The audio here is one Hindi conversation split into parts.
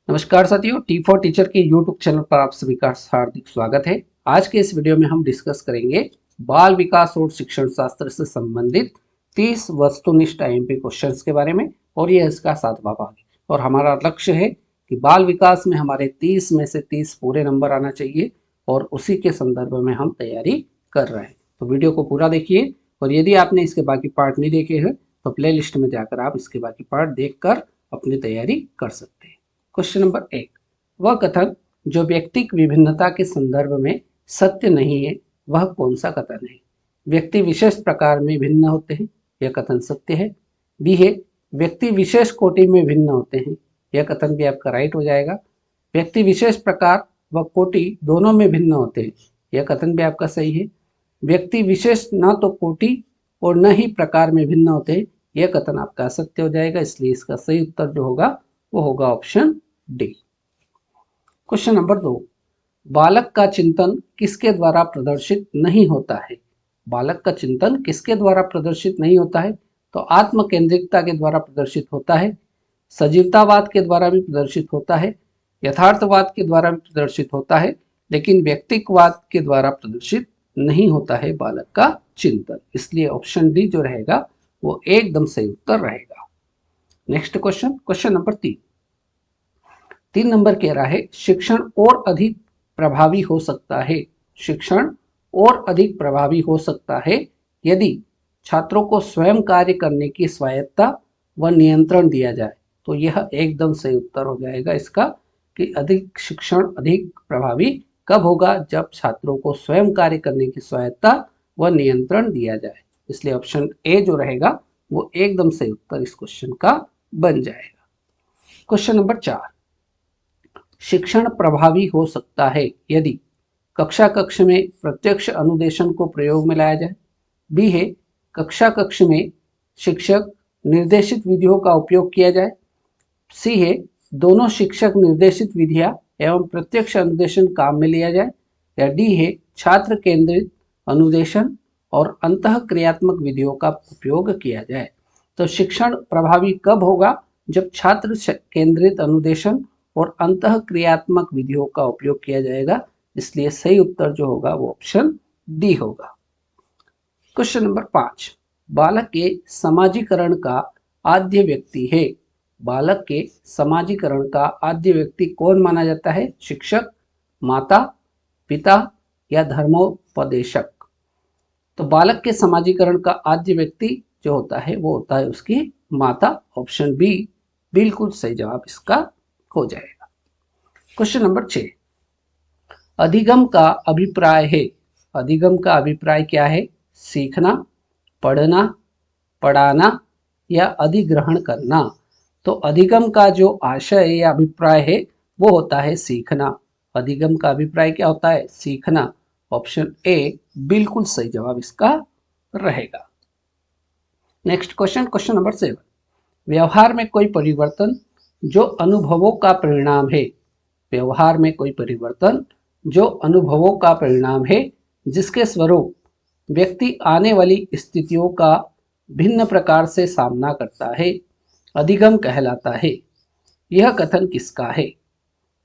नमस्कार साथियों, T4 टीचर के यूट्यूब चैनल पर आप सभी का हार्दिक स्वागत है। आज के इस वीडियो में हम डिस्कस करेंगे बाल विकास और शिक्षण शास्त्र से संबंधित 30 वस्तुनिष्ठ आईएमपी क्वेश्चंस के बारे में, और यह इसका 7वां भाग है। और हमारा लक्ष्य है कि बाल विकास में हमारे 30 में से 30 पूरे नंबर आना चाहिए, और उसी के संदर्भ में हम तैयारी कर रहे हैं। तो वीडियो को पूरा देखिए, और यदि आपने इसके बाकी पार्ट नहीं देखे हैं तो प्ले लिस्ट में जाकर आप इसके बाकी पार्ट देखकर अपनी तैयारी कर सकते हैं। क्वेश्चन नंबर 1, वह कथन जो व्यक्तिक विभिन्नता के संदर्भ में सत्य नहीं है वह कौन सा कथन है? व्यक्ति विशेष प्रकार में भिन्न होते हैं, यह कथन सत्य है। बी है, व्यक्ति विशेष कोटि में भिन्न होते हैं, यह कथन भी आपका राइट हो जाएगा। व्यक्ति विशेष प्रकार व कोटि दोनों में भिन्न होते हैं, यह कथन भी आपका सही है। व्यक्ति विशेष न तो कोटि और न ही प्रकार में भिन्न होते हैं, यह कथन आपका सत्य हो जाएगा। इसलिए इसका सही उत्तर जो होगा वो होगा ऑप्शन डी। क्वेश्चन नंबर 2, बालक का चिंतन किसके द्वारा प्रदर्शित नहीं होता है? बालक का चिंतन किसके द्वारा प्रदर्शित नहीं होता है? तो आत्म केंद्रिकता के द्वारा प्रदर्शित होता है, सजीवतावाद के द्वारा भी प्रदर्शित होता है, यथार्थवाद के द्वारा भी प्रदर्शित होता है, लेकिन व्यक्तिकवाद के द्वारा प्रदर्शित नहीं होता है बालक का चिंतन। इसलिए ऑप्शन डी जो रहेगा वो एकदम सही उत्तर रहेगा। Next question, question number 3 number कह रहा है शिक्षण और अधिक प्रभावी हो सकता है। शिक्षण और अधिक प्रभावी हो सकता है यदि छात्रों को स्वयं कार्य करने की स्वायत्ता व नियंत्रण दिया जाए। तो यह एकदम सही उत्तर हो जाएगा इसका कि अधिक शिक्षण अधिक प्रभावी कब होगा? जब छात्रों को स्वयं कार्य करने की स्वायत्ता व नियंत्रण दिया जाए। इसलिए ऑप्शन ए जो रहेगा वो एकदम सही उत्तर इस क्वेश्चन का बन जाएगा। क्वेश्चन नंबर 4, शिक्षण प्रभावी हो सकता है यदि कक्षा कक्ष में प्रत्यक्ष अनुदेशन को प्रयोग में लाया जाए। बी है, कक्षा कक्ष में शिक्षक निर्देशित विधियों का उपयोग किया जाए। सी है, दोनों शिक्षक निर्देशित विधियां एवं प्रत्यक्ष अनुदेशन काम में लिया जाए। या डी है, छात्र केंद्रित अनुदेशन और अंतः क्रियात्मक विधियों का उपयोग किया जाए। तो शिक्षण प्रभावी कब होगा? जब छात्र केंद्रित अनुदेशन और अंतः क्रियात्मक विधियों का उपयोग किया जाएगा। इसलिए सही उत्तर जो होगा वो ऑप्शन डी होगा। क्वेश्चन नंबर 5, बालक के समाजीकरण का आद्य व्यक्ति है। बालक के समाजीकरण का आद्य व्यक्ति कौन माना जाता है? शिक्षक, माता, पिता या धर्मोपदेशक? तो बालक के समाजीकरण का आद्य व्यक्ति जो होता है वो होता है उसकी माता। ऑप्शन बी बिल्कुल सही जवाब इसका हो जाएगा। क्वेश्चन नंबर 6, अधिगम का अभिप्राय है। अधिगम का अभिप्राय क्या है? सीखना, पढ़ना, पढ़ाना या अधिग्रहण करना? तो अधिगम का जो आशय या अभिप्राय है वो होता है सीखना। अधिगम का अभिप्राय क्या होता है? सीखना। ऑप्शन ए बिल्कुल सही जवाब इसका रहेगा। नेक्स्ट क्वेश्चन, क्वेश्चन नंबर 7, व्यवहार में कोई परिवर्तन जो अनुभवों का परिणाम है। व्यवहार में कोई परिवर्तन जो अनुभवों का परिणाम है, जिसके स्वरूप व्यक्ति आने वाली स्थितियों का भिन्न प्रकार से सामना करता है, अधिगम कहलाता है। यह कथन किसका है?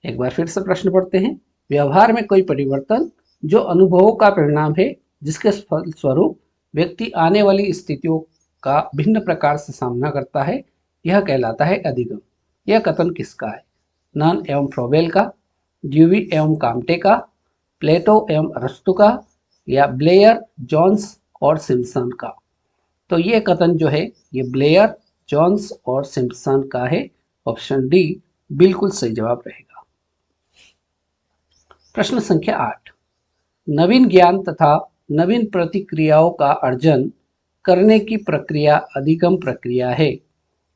एक बार फिर से प्रश्न पढ़ते हैं। व्यवहार में कोई परिवर्तन जो अनुभवों का परिणाम है, जिसके स्वरूप व्यक्ति आने वाली स्थितियों का भिन्न प्रकार से सामना करता है, यह कहलाता है अधिगम। यह कथन किसका है? नन एवं फ्रोबेल का, ड्यूवी एवं काम्टे का, प्लेटो एवं अरस्तु का, या ब्लेयर, जोन्स और सिम्पसन का? तो ये कथन जो है ये ब्लेयर, जोन्स और सिम्पसन का है। ऑप्शन डी बिल्कुल सही जवाब रहेगा। प्रश्न संख्या 8, नवीन ज्ञान तथा नवीन प्रतिक्रियाओं का अर्जन करने की प्रक्रिया अधिगम प्रक्रिया है।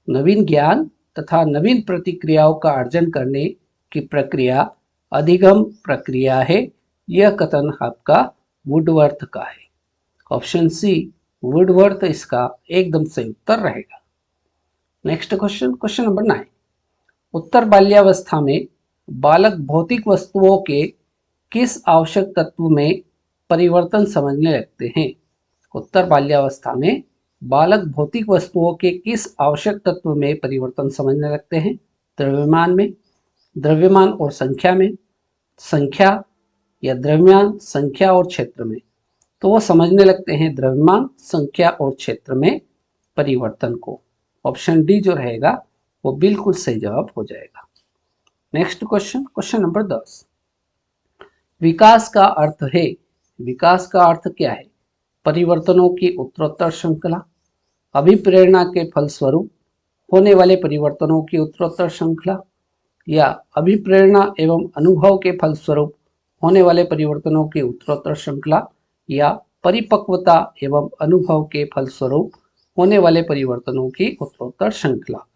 नवीन ज्ञान तथा नवीन प्रतिक्रियाओं का अर्जन करने की प्रक्रिया अधिगम प्रक्रिया है। यह कथन आपका वुडवर्थ का है। ऑप्शन सी वुडवर्थ इसका एकदम सही उत्तर रहेगा। नेक्स्ट क्वेश्चन, क्वेश्चन नंबर 9, उत्तर बाल्यावस्था में बालक भौतिक वस्तुओं के किस आवश्यक तत्व में परिवर्तन समझने लगते हैं? उत्तर बाल्यावस्था में बालक भौतिक वस्तुओं के किस आवश्यक तत्व में परिवर्तन समझने लगते हैं? द्रव्यमान में, द्रव्यमान और संख्या में, संख्या या द्रव्यमान, संख्या और क्षेत्र में। तो वो समझने लगते हैं द्रव्यमान, संख्या और क्षेत्र में परिवर्तन को। ऑप्शन डी जो रहेगा वो बिल्कुल सही जवाब हो जाएगा। Next question, question number 10। विकास का अर्थ है, विकास का अर्थ क्या है? परिवर्तनों की उत्तरोत्तर श्रृंखला, अभिप्रेरणा के फलस्वरूप होने वाले परिवर्तनों की उत्तरोत्तर श्रृंखला, या अभिप्रेरणा एवं अनुभव के फलस्वरूप होने वाले परिवर्तनों की उत्तरोत्तर श्रृंखला, या परिपक्वता एवं अनुभव के फलस्वरूप होने वाले परिवर्तनों की उत्तरोत्तर श्रृंखला।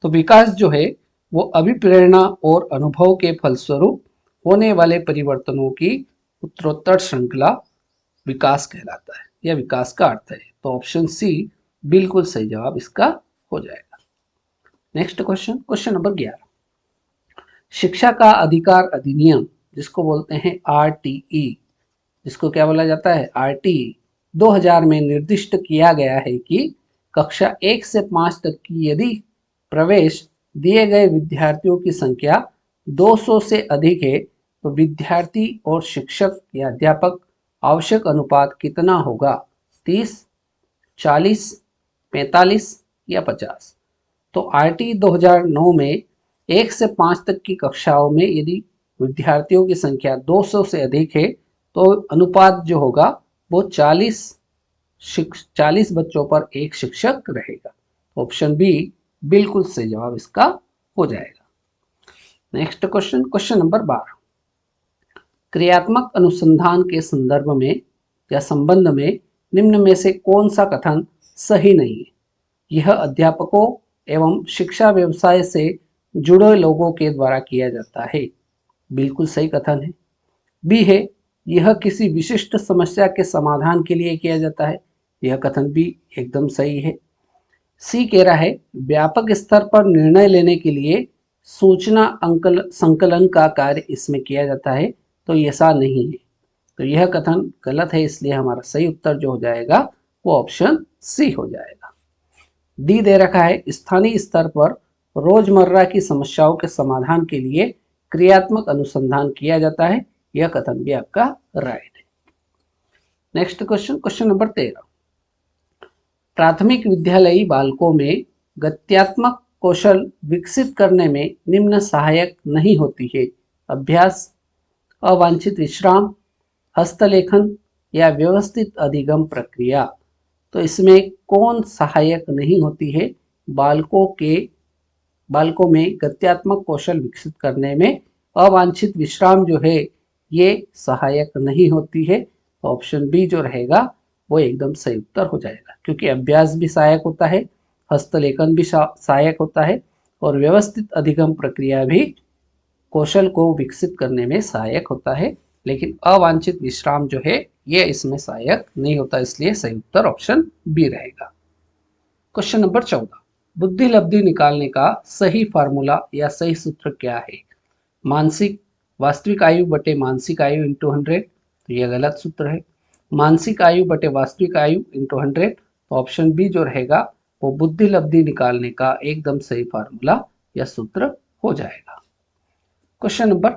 तो विकास जो है वो अभिप्रेरणा और अनुभव के फलस्वरूप होने वाले परिवर्तनों की उत्तरोत्तर श्रृंखला विकास कहलाता है या विकास का अर्थ है। तो ऑप्शन सी बिल्कुल सही जवाब इसका हो जाएगा। Next question, question number 11। शिक्षा का अधिकार अधिनियम, जिसको बोलते हैं आरटीई, जिसको क्या बोला जाता है? आरटीई, 2000 में निर्दिष्ट किया गया है कि कक्षा 1 से 5 तक की यदि प्रवेश दिए गए विद्यार्थियों की संख्या 200 से अधिक है तो विद्यार्थी और शिक्षक या अध्यापक आवश्यक अनुपात कितना होगा? 30, 40, 45 या 50? तो आरटी 2009 में 1 से 5 तक की कक्षाओं में यदि विद्यार्थियों की संख्या 200 से अधिक है तो अनुपात जो होगा वो 40 बच्चों पर एक शिक्षक रहेगा। ऑप्शन बी बिल्कुल सही जवाब इसका हो जाएगा। Next question, question number 12। क्रियात्मक अनुसंधान के संदर्भ में या संबंध में निम्न में से कौन सा कथन सही नहीं है? यह अध्यापकों एवं शिक्षा व्यवसाय से जुड़े लोगों के द्वारा किया जाता है, बिल्कुल सही कथन है। बी है, यह किसी विशिष्ट समस्या के समाधान के लिए किया जाता है, यह कथन भी एकदम सही है। सी कह रहा है, व्यापक स्तर पर निर्णय लेने के लिए सूचना संकलन का कार्य इसमें किया जाता है, तो ऐसा नहीं है। तो यह कथन गलत है, इसलिए हमारा सही उत्तर जो हो जाएगा वो ऑप्शन सी हो जाएगा। डी दे रखा है, स्थानीय स्तर पर रोजमर्रा की समस्याओं के समाधान के लिए क्रियात्मक अनुसंधान किया जाता है, यह कथन भी आपका राइट है। Next question, question number 13। प्राथमिक विद्यालयी बालकों में गत्यात्मक कौशल विकसित करने में निम्न सहायक नहीं होती है? अभ्यास, अवांछित विश्राम, हस्तलेखन या व्यवस्थित अधिगम प्रक्रिया। तो इसमें कौन सहायक नहीं होती है? बालकों में गत्यात्मक कौशल विकसित करने में अवांछित विश्राम जो है ये सहायक नहीं होती है। ऑप्शन बी जो रहेगा वो एकदम सही उत्तर हो जाएगा, क्योंकि अभ्यास भी सहायक होता है, हस्तलेखन भी सहायक होता है और व्यवस्थित अधिगम प्रक्रिया भी कौशल को विकसित करने में सहायक होता है, लेकिन अवांछित विश्राम जो है ये इसमें सहायक नहीं होता, इसलिए सही उत्तर ऑप्शन बी रहेगा। Question number 14। बुद्धि लब्धि निकालने का सही फार्मूला या सही सूत्र क्या है? मानसिक वास्तविक आयु बटे मानसिक आयु इंटू 100, तो यह गलत सूत्र है। मानसिक आयु बटे वास्तविक आयु इंटू 100, तो ऑप्शन बी जो रहेगा वो बुद्धि लब्धि निकालने का एकदम सही फार्मूला या सूत्र हो जाएगा। क्वेश्चन नंबर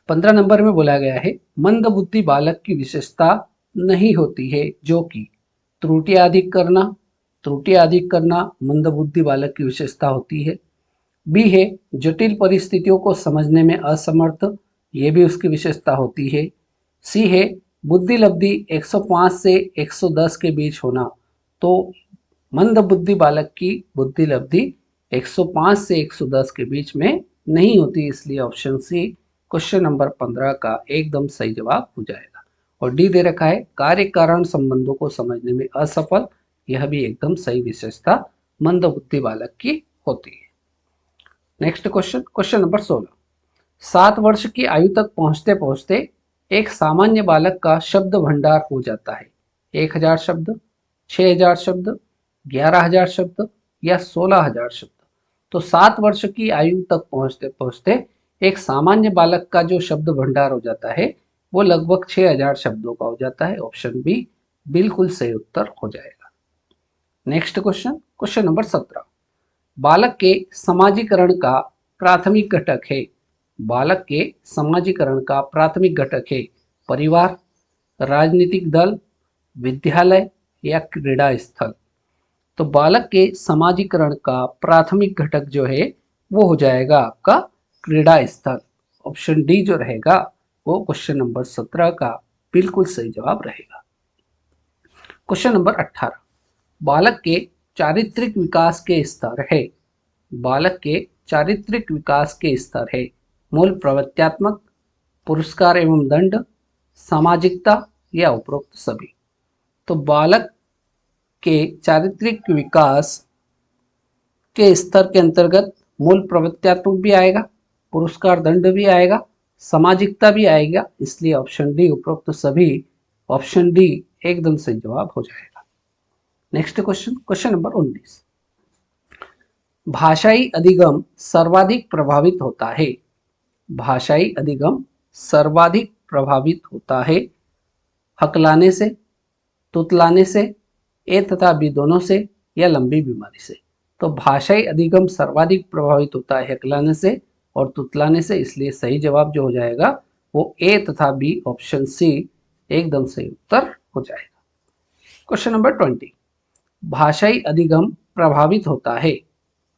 15 नंबर में बोला गया है, मंद बुद्धि बालक की विशेषता नहीं होती है जो कि त्रुटियां अधिक करना मंद बुद्धि बालक की विशेषता होती है। बी है, जटिल परिस्थितियों को समझने में असमर्थ, ये भी उसकी विशेषता होती है। सी है, बुद्धि लब्धि 105 से 110 के बीच होना, तो मंद बुद्धि बालक की बुद्धि लब्धि 105 से 110 के बीच में नहीं होती, इसलिए ऑप्शन सी क्वेश्चन नंबर 15 का एकदम सही जवाब हो जाएगा। और डी दे रखा है, कार्य कारण संबंधों को समझने में असफल, यह भी एकदम सही विशेषता मंद बुद्धि बालक की होती है। Next question, question number 16। 7 वर्ष की आयु तक पहुंचते पहुंचते एक सामान्य बालक का शब्द भंडार हो जाता है। 1000 शब्द, 6000 शब्द, 11000 शब्द या 16000 शब्द। तो 7 वर्ष की आयु तक पहुंचते पहुंचते एक सामान्य बालक का जो शब्द भंडार हो जाता है वो लगभग 6000 शब्दों का हो जाता है। ऑप्शन बी बिल्कुल सही उत्तर हो जाएगा। Next question, question number 17। बालक के समाजीकरण का प्राथमिक घटक है? बालक के समाजीकरण का प्राथमिक घटक है परिवार, राजनीतिक दल, विद्यालय या क्रीड़ा स्थल। तो बालक के समाजीकरण का प्राथमिक घटक जो है वो हो जाएगा आपका क्रीड़ा स्थल। ऑप्शन डी जो रहेगा वो क्वेश्चन नंबर 17 का बिल्कुल सही जवाब रहेगा। क्वेश्चन नंबर 18, बालक के चारित्रिक विकास के स्तर है। बालक के चारित्रिक विकास के स्तर है मूल प्रवृत्त्यात्मक, पुरस्कार एवं दंड, सामाजिकता या उपरोक्त सभी। तो बालक के चारित्रिक विकास के स्तर के अंतर्गत मूल प्रवृत्त्यात्मक भी आएगा, पुरस्कार दंड भी आएगा, सामाजिकता भी आएगा, इसलिए ऑप्शन डी उपरोक्त सभी, ऑप्शन डी एकदम सही जवाब हो जाएगा। नेक्स्ट क्वेश्चन, क्वेश्चन नंबर 19, भाषाई अधिगम सर्वाधिक प्रभावित होता है। भाषाई अधिगम सर्वाधिक प्रभावित होता है हकलाने से, तुतलाने से, ए तथा बी दोनों से या लंबी बीमारी से। तो भाषाई अधिगम सर्वाधिक प्रभावित होता है हकलाने से और तुतलाने से, इसलिए सही जवाब जो हो जाएगा वो ए तथा बी ऑप्शन सी एकदम सही उत्तर हो जाएगा। क्वेश्चन नंबर 20, भाषाई अधिगम प्रभावित होता है।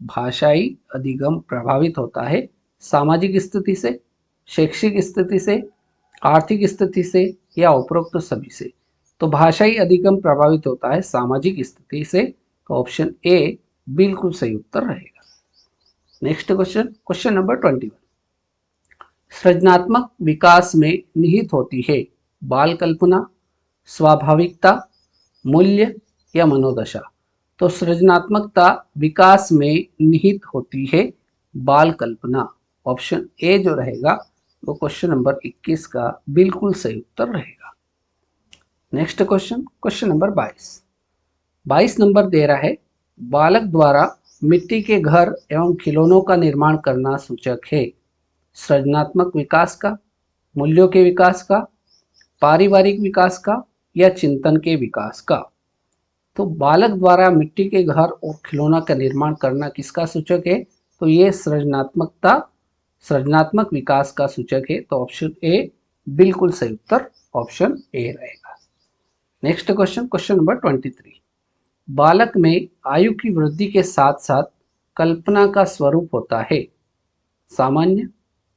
भाषाई अधिगम प्रभावित होता है सामाजिक स्थिति से, शैक्षिक स्थिति से, आर्थिक स्थिति से या उपरोक्त सभी से। तो भाषाई अधिगम प्रभावित होता है सामाजिक स्थिति से, तो ऑप्शन ए बिल्कुल सही उत्तर रहेगा। नेक्स्ट क्वेश्चन, क्वेश्चन नंबर 21, सृजनात्मक विकास में निहित होती है बाल कल्पना, स्वाभाविकता, मूल्य या मनोदशा। तो सृजनात्मकता विकास में निहित होती है बाल कल्पना, ऑप्शन ए जो रहेगा वो क्वेश्चन नंबर 21 का बिल्कुल सही उत्तर रहेगा। Next question, question number 22 number दे रहा है, बालक द्वारा मिट्टी के घर एवं खिलौनों का निर्माण करना सूचक है सृजनात्मक विकास का, मूल्यों के विकास का, पारिवारिक विकास का या चिंतन के विकास का। तो बालक द्वारा मिट्टी के घर और खिलौना का निर्माण करना किसका सूचक है? तो ये सृजनात्मकता, सृजनात्मक विकास का सूचक है, तो ऑप्शन ए बिल्कुल सही उत्तर ऑप्शन ए रहेगा। नेक्स्ट क्वेश्चन, क्वेश्चन नंबर 23, बालक में आयु की वृद्धि के साथ साथ कल्पना का स्वरूप होता है सामान्य,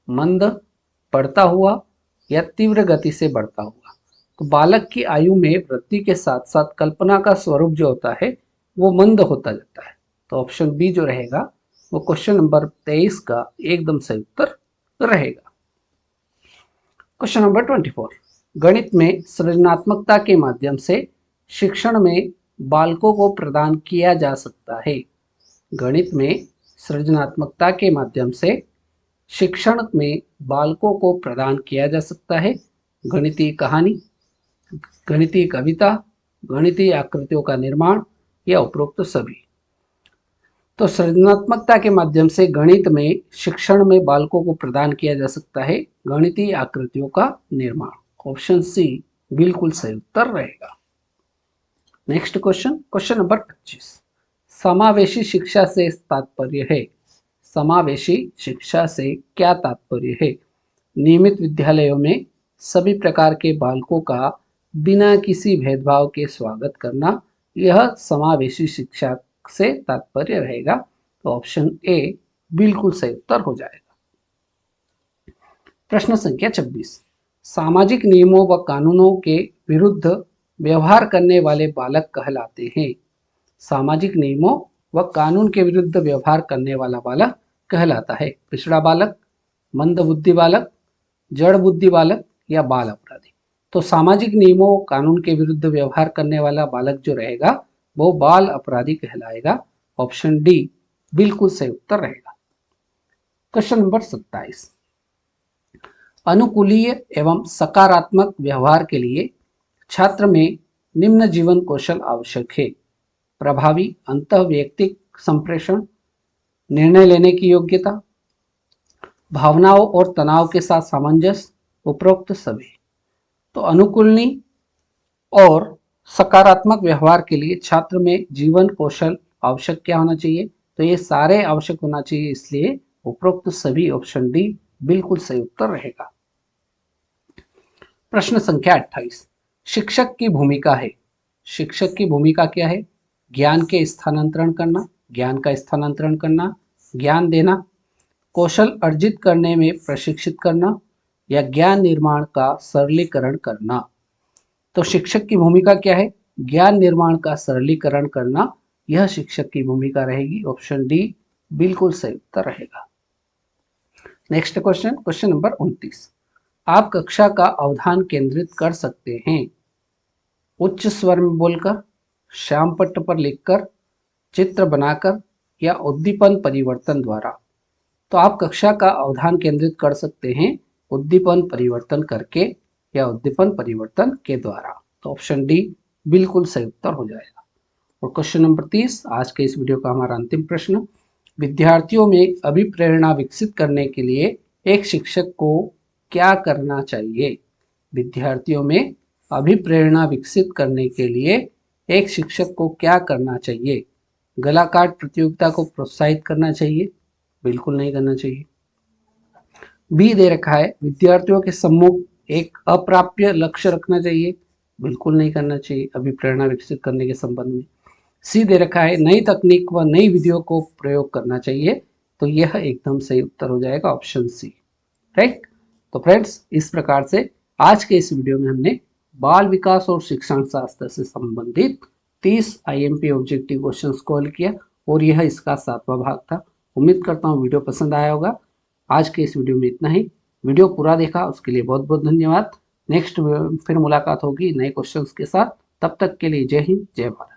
मंद, बढ़ता हुआ या तीव्र गति से बढ़ता हुआ। तो बालक की आयु में वृद्धि के साथ साथ कल्पना का स्वरूप जो होता है वो मंद होता जाता है, तो ऑप्शन बी जो रहेगा वो क्वेश्चन नंबर 23 का एकदम सही उत्तर रहेगा। क्वेश्चन नंबर 24, गणित में सृजनात्मकता के माध्यम से शिक्षण में बालकों को प्रदान किया जा सकता है। गणित में सृजनात्मकता के माध्यम से शिक्षण में बालकों को प्रदान किया जा सकता है गणितीय कहानी, गणितीय कविता, गणितीय आकृतियों का निर्माण या उपरोक्त सभी। तो सृजनात्मकता के माध्यम से गणित में शिक्षण में बालकों को प्रदान किया जा सकता है गणितीय आकृतियों का निर्माण, ऑप्शन सी बिल्कुल सही उत्तर रहेगा। नेक्स्ट क्वेश्चन, क्वेश्चन नंबर 25, समावेशी शिक्षा से तात्पर्य है। समावेशी शिक्षा से क्या तात्पर्य है? नियमित विद्यालयों में सभी प्रकार के बालकों का बिना किसी भेदभाव के स्वागत करना, यह समावेशी शिक्षा से तात्पर्य रहेगा, तो ऑप्शन ए बिल्कुल सही उत्तर हो जाएगा। प्रश्न संख्या 26, सामाजिक नियमों व कानूनों के विरुद्ध व्यवहार करने वाले बालक कहलाते हैं। सामाजिक नियमों व कानून के विरुद्ध व्यवहार करने वाला बालक कहलाता है पिछड़ा बालक, मंद बुद्धि बालक, जड़ बुद्धि बालक या बाल अपराधी। तो सामाजिक नियमों व कानून के विरुद्ध व्यवहार करने वाला बालक जो रहेगा वो बाल अपराधी कहलाएगा, ऑप्शन डी बिल्कुल सही उत्तर रहेगा। क्वेश्चन नंबर 27, अनुकूलीय एवं सकारात्मक व्यवहार के लिए छात्र में निम्न जीवन कौशल आवश्यक है। प्रभावी अंतःवैयक्तिक संप्रेषण, निर्णय लेने की योग्यता, भावनाओं और तनाव के साथ सामंजस्य, उपरोक्त सभी। तो अनुकूलनी और सकारात्मक व्यवहार के लिए छात्र में जीवन कौशल आवश्यक क्या होना चाहिए? तो ये सारे आवश्यक होना चाहिए, इसलिए उपरोक्त सभी ऑप्शन डी बिल्कुल सही उत्तर रहेगा। प्रश्न संख्या 28, शिक्षक की भूमिका है। शिक्षक की भूमिका क्या है? ज्ञान के स्थानांतरण करना, ज्ञान का स्थानांतरण करना, ज्ञान देना, कौशल अर्जित करने में प्रशिक्षित करना या ज्ञान निर्माण का सरलीकरण करना। तो शिक्षक की भूमिका क्या है? ज्ञान निर्माण का सरलीकरण करना, यह शिक्षक की भूमिका रहेगी। ऑप्शन डी बिल्कुल सही उत्तर रहेगा। नेक्स्ट क्वेश्चन, क्वेश्चन नंबर 29, आप कक्षा का अवधान केंद्रित कर सकते हैं उच्च स्वर में बोलकर, श्याम पट्ट पर लिखकर, चित्र बनाकर या उद्दीपन परिवर्तन द्वारा। तो आप कक्षा का अवधान केंद्रित कर सकते हैं उद्दीपन परिवर्तन करके या उद्दीपन परिवर्तन के द्वारा। तो ऑप्शन डी बिल्कुल सही उत्तर हो जाएगा। और क्वेश्चन नंबर 30, आज के इस वीडियो का हमारा अंतिम प्रश्न, विद्यार्थियों में अभिप्रेरणा विकसित करने के लिए एक शिक्षक को क्या करना चाहिए? विद्यार्थियों में अभिप्रेरणा विकसित करने के लिए एक शिक्षक को क्या करना चाहिए? गला काट प्रतियोगिता को प्रोत्साहित करना चाहिए? बिल्कुल नहीं करना चाहिए। बी दे रखा है, विद्यार्थियों के सम्मुख एक अप्राप्य लक्ष्य रखना चाहिए? बिल्कुल नहीं करना चाहिए अभिप्रेरणा विकसित करने के संबंध में। सी दे रखा है, नई तकनीक व नई विधियों को प्रयोग करना चाहिए? तो यह एकदम सही उत्तर हो जाएगा, ऑप्शन सी। राइट। तो फ्रेंड्स, इस प्रकार से आज के इस वीडियो में हमने बाल विकास और शिक्षण शास्त्र से संबंधित 30 IMP ऑब्जेक्टिव क्वेश्चंस को हल किया और यह इसका 7वां भाग था। उम्मीद करता हूँ वीडियो पसंद आया होगा। आज के इस वीडियो में इतना ही। वीडियो पूरा देखा उसके लिए बहुत बहुत धन्यवाद। नेक्स्ट फिर मुलाकात होगी नए क्वेश्चंस के साथ। तब तक के लिए जय हिंद, जय भारत।